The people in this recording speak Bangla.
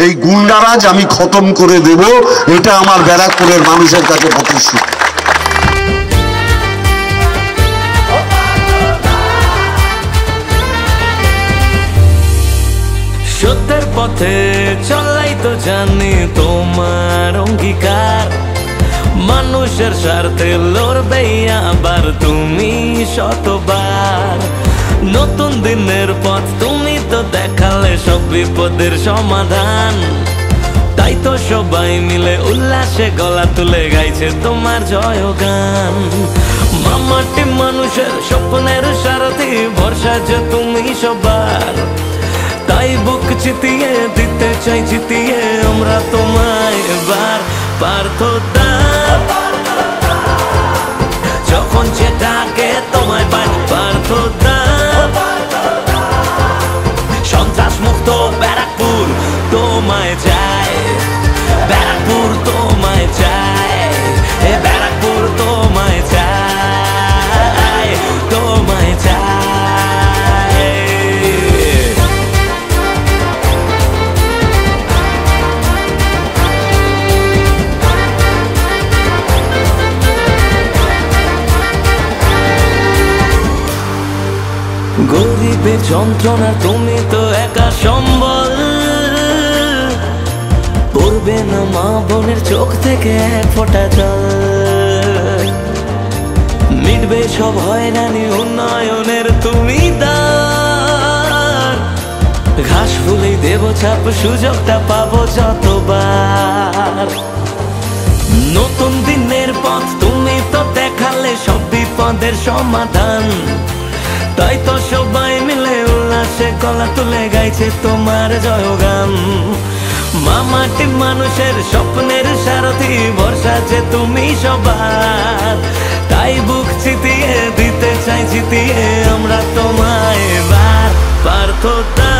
এই গুন্ডারাজ আমি খতম করে দেব, এটা আমার ব্যারাকপুরের মানুষের কাছে প্রতিশ্রুতি। সত্যের পথে চলাই তো জানি তোমার অঙ্গীকার, মানুষের স্বার্থে লড়বে আবার তুমি শতবার। নতুন দিনের পথ তুমি তো দেখালে সব বিপদের সমাধান, তাই তো সবাই মিলে উল্লাসে গলা তুলে গাইছে তোমার জয়গান। মামাটি মানুষের স্বপ্নের সারথি, ভরসা যে তুমি সবার, তাই বুক চিতিয়ে দিতে চাই জিতিয়ে আমরা তোমায় এবার। পার্থতা যখন যেটাকে তোমায় পাই, পার্থতা সন্ত্রাস মুক্ত ব্যারাকপুর তোমায় চাই, ব্যারাকপুর তোমায় চাই, এ ব্যারাকপুর তোমায় চাই, তোমায় চাই। গরিবের যন্ত্রণা তুমি তো একা সম্বল, পড়বে না মা বোনের চোখ থেকে এক ফোঁটা জল, মিটবে সব হয়রানি উন্নয়নের তুমি দ্বার। ঘাস ফুলেই দেব ছাপ, সুযোগটা পাবো যতবার। নতুন দিনের পথ তুমি তো দেখালে সব বিপদের সমাধান, তাই তো সবাই মিলে উল্লাসে গলা তুলে গাইছে তোমার জয়গান। মামাটি মানুষের স্বপ্নের সারথি, ভরসা যে তুমি সবার, তাই বুক চিতিয়ে দিতে চাই জিতিয়ে আমরা তোমায় এবার। পার্থতা